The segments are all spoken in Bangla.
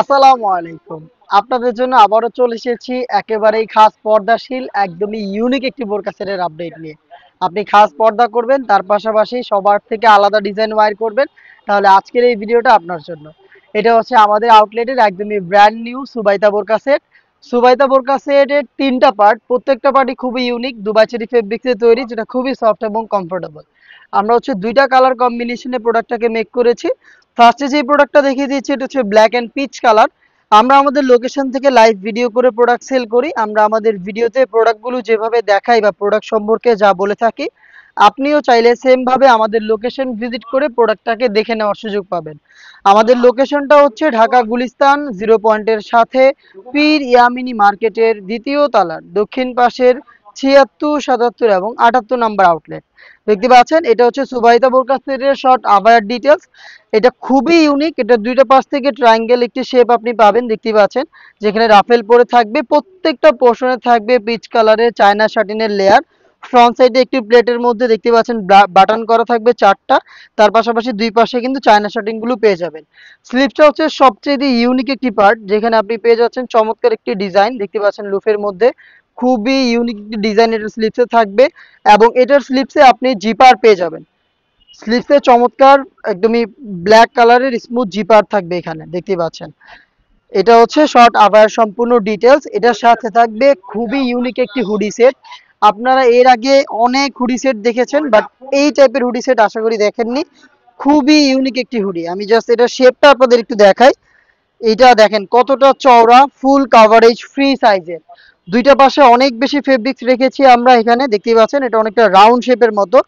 আসসালামু আলাইকুম। আপনাদের জন্য আবারও চলে এসেছি একেবারেই খাস পর্দাশীল একদমই ইউনিক একটি বোরকা সেটের আপডেট নিয়ে। আপনি খাস পর্দা করবেন, তার পাশাপাশি সবার থেকে আলাদা ডিজাইন ওয়্যার করবেন, তাহলে আজকের এই ভিডিওটা আপনার জন্য। এটা হচ্ছে আমাদের আউটলেটের একদমই ব্র্যান্ড নিউ সুবাইতা বোরকা সেট। সুবাইতা বোরকা সেটের ৩টা পার্ট, প্রত্যেকটা পার্টই খুবই ইউনিক, দুবাই চেরি ফেব্রিক্সে তৈরি, যেটা খুবই সফট এবং কমফোর্টেবল। আমরা হচ্ছে ২টা কালার কম্বিনেশনে প্রোডাক্টটাকে মেক করেছি। ফার্স্টে যে প্রোডাক্টটা দেখিয়ে দিচ্ছি এটা হচ্ছে ব্ল্যাক অ্যান্ড পিচ কালার। আমরা আমাদের লোকেশন থেকে লাইভ ভিডিও করে প্রোডাক্ট সেল করি। আমরা আমাদের ভিডিওতে প্রোডাক্টগুলো যেভাবে দেখাই বা প্রোডাক্ট সম্পর্কে যা বলে থাকি, আপনিও চাইলে সেম ভাবে আমাদের লোকেশন ভিজিট করে প্রোডাক্টটাকে দেখে নেওয়ার সুযোগ পাবেন। আমাদের লোকেশনটা হচ্ছে ঢাকা গুলিস্তান 0 পয়েন্টের সাথে পীর ইয়ামিনী মার্কেটের ২য় তলার দক্ষিণ পাশের ৭৬, ৭৭ এবং ৭৮ নাম্বার আউটলেট। দেখতে পাচ্ছেন এটা হচ্ছে সুবাইতা বোরকা সেটের শর্ট আভায়ার ডিটেলস। এটা খুবই ইউনিক। এটা ২টা পাশ থেকে ট্রায়াঙ্গেল একটি শেপ আপনি পাবেন, দেখতে পাচ্ছেন, যেখানে রাফেল পরে থাকবে। প্রত্যেকটা পোর্শনে থাকবে পিচ কালারের চায়না শাটিনের লেয়ার। ফ্রন্ট সাইডে একটি প্লেটের মধ্যে দেখতে পাচ্ছেন বাটন করা থাকবে ৪টা। তার পাশাপাশি দুই পাশে কিন্তু চায়না শাটিং গুলো পেয়ে যাবেন। স্লিপসটা হচ্ছে সবচেয়ে ইউনিক একটি পার্ট, যেখানে আপনি পেয়ে যাচ্ছেন চমৎকার একটি ডিজাইন, দেখতে পাচ্ছেন লুফের মধ্যে খুবই ইউনিক একটি ডিজাইন এটার স্লিপসে থাকবে। এবং এটার স্লিপসে আপনি জিপার পেয়ে যাবেন। স্লিপসে চমৎকার একদমই ব্ল্যাক কালারের স্মুথ জিপার থাকবে, এখানে দেখতে পাচ্ছেন। এটা হচ্ছে শর্ট আভায়ার সম্পূর্ণ ডিটেলস। এটার সাথে থাকবে খুবই ইউনিক একটি হুডি সেট। আপনারা এর আগে অনেক হুডি সেট দেখেছেন, বাট এই টাইপের হুডি সেট আশা করি দেখেননি। খুবই ইউনিক একটি হুডি। আমি জাস্ট এটা শেপটা আপনাদের একটু দেখাই। এইটা দেখেন কতটা চওড়া, ফুল কাভারেজ, ফ্রি সাইজের। দুইটা পাশে অনেক বেশি ফেব্রিক্স রেখেছি আমরা, এখানে দেখতে পাচ্ছেন এটা অনেকটা রাউন্ড শেপের মতো।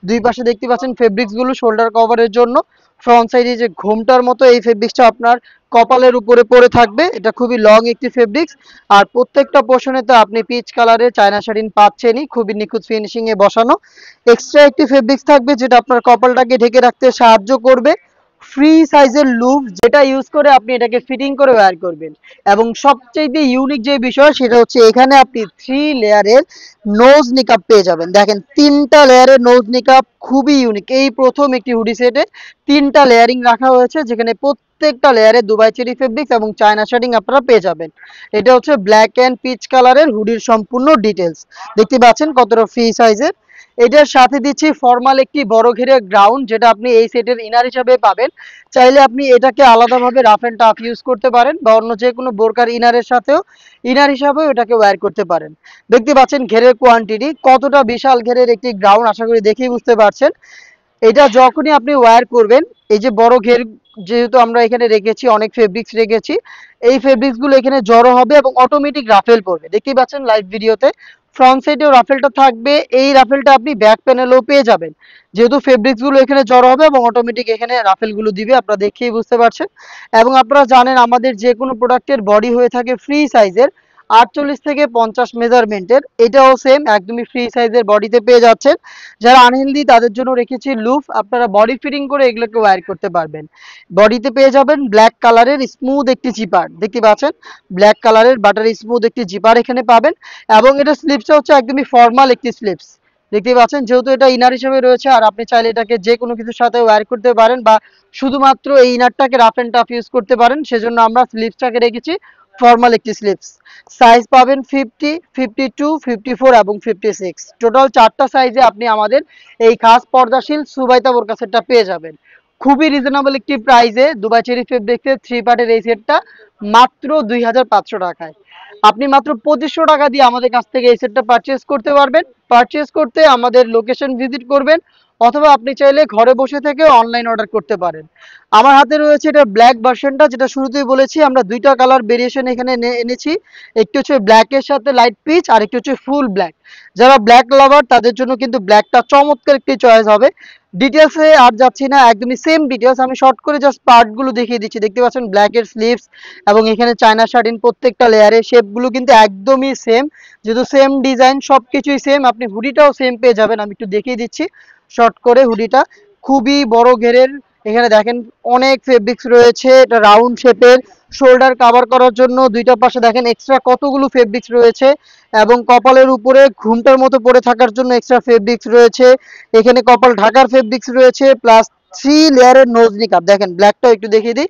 দুই পাশে দেখতে পাচ্ছেন ফেব্রিক্স গুলো শোল্ডার কভারের জন্য। ফ্রন্ট সাইডে যে ঘোমটার মতো এই ফেব্রিক্সটা আপনার কপালের উপরে পরে থাকবে। এটা খুবই লং একটি ফেব্রিক্স। আর প্রত্যেকটা পোর্শনে তো আপনি পিচ কালারের চায়না শাড়িন পাচ্ছেনই, খুবই নিখুঁত ফিনিশিং এ বসানো। এক্সট্রা একটি ফেব্রিক্স থাকবে যেটা আপনার কপালটাকে ঢেকে রাখতে সাহায্য করবে। ফ্রি সাইজের লুপ, যেটা ইউজ করে আপনি এটাকে ফিটিং করে ওয়্যার করবেন। এবং সবচেয়ে ইউনিক যে বিষয় সেটা হচ্ছে এখানে আপনি 3 লেয়ারের নোজ নিকাপ পেয়ে যাবেন। দেখেন 3টা লেয়ারের নোজ নিকাপ, খুবই ইউনিক। এই প্রথম একটি হুডি সেটে 3টা লেয়ারিং রাখা হয়েছে, যেখানে প্রত্যেকটা লেয়ারে দুবাই চেরি ফেব্রিক্স এবং চায়না শাডিং আপনারা পেয়ে যাবেন। এটা হচ্ছে ব্ল্যাক অ্যান্ড পিচ কালারের হুডির সম্পূর্ণ ডিটেলস। দেখতে পাচ্ছেন কতটা ফ্রি সাইজের। এটার সাথে দিচ্ছি ফর্মাল একটি বড় ঘেরের গ্রাউন্ড, যেটা আপনি এই সেটের ইনার হিসাবে পাবেন। চাইলে আপনি এটাকে আলাদাভাবে রাফ এন্ড টাফ ইউজ করতে পারেন, বা অন্য যে কোনো বোরকার ইনারের সাথেও ইনার হিসাবেও এটাকে ওয়্যার করতে পারেন। দেখতে পাচ্ছেন ঘেরের কোয়ান্টিটি কতটা বিশাল ঘেরের একটি গ্রাউন্ড, আশা করি দেখেই বুঝতে পারছেন। এটা যখনই আপনি ওয়্যার করবেন, এই যে বড় ঘের যেহেতু আমরা এখানে রেখেছি, অনেক ফেব্রিক্স রেখেছি, এই ফেব্রিক্স গুলো এখানে জড়ো হবে এবং অটোমেটিক রাফেল পড়বে। দেখতেই পাচ্ছেন লাইভ ভিডিওতে ফ্রন্ট সাইডেও রাফেলটা থাকবে। এই রাফেলটা আপনি ব্যাক প্যানেলেও পেয়ে যাবেন, যেহেতু ফেব্রিক্স গুলো এখানে জড়ো হবে এবং অটোমেটিক এখানে রাফেল গুলো দিবে, আপনারা দেখেই বুঝতে পারছেন। এবং আপনারা জানেন আমাদের যে কোনো প্রোডাক্টের বডি হয়ে থাকে ফ্রি সাইজের 48 থেকে 50 মেজারমেন্টের। এটাও সেম একদমই ফ্রি সাইজের বডিতে পেয়ে যাচ্ছেন। যারা আনহেলদি তাদের জন্য রেখেছি লুফ, আপনারা বডি ফিটিং করে এগুলোকে ওয়্যার করতে পারবেন। বডিতে পেয়ে যাবেন ব্ল্যাক কালারের স্মুথ একটি জিপার, দেখতে পাচ্ছেন ব্ল্যাক কালারের বাটার স্মুথ একটি জিপার এখানে পাবেন। এবং এটা স্লিপসটা হচ্ছে একদমই ফর্মাল একটি স্লিপস, দেখতে পাচ্ছেন, যেহেতু এটা ইনার হিসেবে রয়েছে। আর আপনি চাইলে এটাকে যে কোনো কিছুর সাথে ওয়্যার করতে পারেন, বা শুধুমাত্র এই ইনারটাকে রাফ এন্ড টাফ ইউজ করতে পারেন, সেজন্য আমরা স্লিপসটাকে রেখেছি ফর্মাল একটি স্লিপস। সাইজ পাবেন 50, 52, 54 এবং 56। টোটাল 4টা সাইজে আপনি আমাদের এই খাস পর্দাশীল সুবাইতা বোরকা সেটটা পেয়ে যাবেন খুবই রিজনেবল একটি প্রাইসে। দুবাই চেরি ফেব্রিক্সের 3 পার্টের এই সেটটা মাত্র 2500 টাকায়। আপনি মাত্র 2500 টাকা দিয়ে আমাদের কাছ থেকে এই সেটটা পারচেস করতে পারবেন। পারচেস করতে আমাদের লোকেশন ভিজিট করবেন, অথবা আপনি চাইলে ঘরে বসে থেকে অনলাইন অর্ডার করতে পারেন। আমার হাতে রয়েছে এটা ব্ল্যাক ভার্সনটা, যেটা শুরুতেই বলেছি আমরা 2টা কালার ভেরিয়েশন এখানে এনেছি। একটি হচ্ছে ব্ল্যাকের সাথে লাইট পিচ, আর একটি হচ্ছে ফুল ব্ল্যাক। যারা ব্ল্যাক লাভার তাদের জন্য কিন্তু ব্ল্যাকটা চমৎকার একটি চয়েস হবে। ডিটেলসে আর যাচ্ছি না, একদমই সেম ডিটেলস আমি শর্ট করে জাস্ট পার্টগুলো দেখিয়ে দিচ্ছি। দেখতে পাচ্ছেন ব্ল্যাকের স্লিভস এবং এখানে চায়না শার্টিন, প্রত্যেকটা লেয়ারে শেপগুলো কিন্তু একদমই সেম, যেহেতু সেম ডিজাইন সবকিছুই সেম। আপনি হুডিটাও সেম পেয়ে যাবেন, আমি একটু দেখিয়ে দিচ্ছি শর্ট করে। হুডিটা খুবই বড় ঘেরের, এখানে দেখেন অনেক ফেব্রিক্স রয়েছে। এটা রাউন্ড শেপের, শোল্ডার কভার করার জন্য দুইটা পাশে দেখেন এক্সট্রা কতগুলো ফেব্রিক্স রয়েছে। এবং কপালের উপরে ঘুমটার মতো পরে থাকার জন্য এক্সট্রা ফেব্রিক্স রয়েছে। এখানে কপাল ঢাকার ফেব্রিক্স রয়েছে, প্লাস 3 লেয়ারের নোজ নিকাপ। দেখেন ব্ল্যাকটাও একটু দেখিয়ে দিই।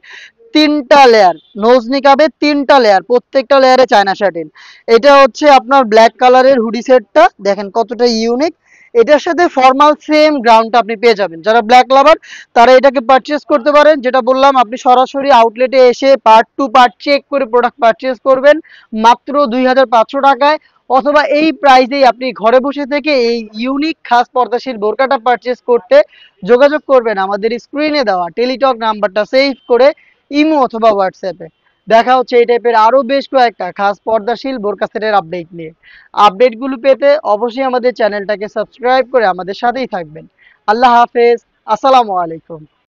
তিনটা লেয়ার, নোজ নিকাবে তিনটা লেয়ার, প্রত্যেকটা লেয়ারে চায়না শাটিন। এটা হচ্ছে আপনার ব্ল্যাক কালারের হুডি সেটটা, দেখেন কতটা ইউনিক। এটার সাথে ফর্মাল সেম গ্রাউন্ডটা আপনি পেয়ে যাবেন। যারা ব্ল্যাক লাভার তারা এটাকে পারচেস করতে পারেন। যেটা বললাম, আপনি সরাসরি আউটলেটে এসে পার্ট টু পার্ট চেক করে প্রোডাক্ট পারচেস করবেন মাত্র 2500 টাকায়, অথবা এই প্রাইসেই আপনি ঘরে বসে থেকে এই ইউনিক খাস পর্দাশীল বোরকাটা পারচেস করতে যোগাযোগ করবেন আমাদের স্ক্রিনে দেওয়া টেলিটক নাম্বারটা সেভ করে ইমো অথবা হোয়াটসঅ্যাপে। দেখা হচ্ছে এই টাইপের আরো বেশ কয়েকটা খাস পর্দাশীল বোরকা সেটের আপডেট নিয়ে। আপডেটগুলো পেতে অবশ্যই আমাদের চ্যানেলটাকে সাবস্ক্রাইব করে আমাদের সাথেই থাকবেন। আল্লাহ হাফেজ, আসসালামু আলাইকুম।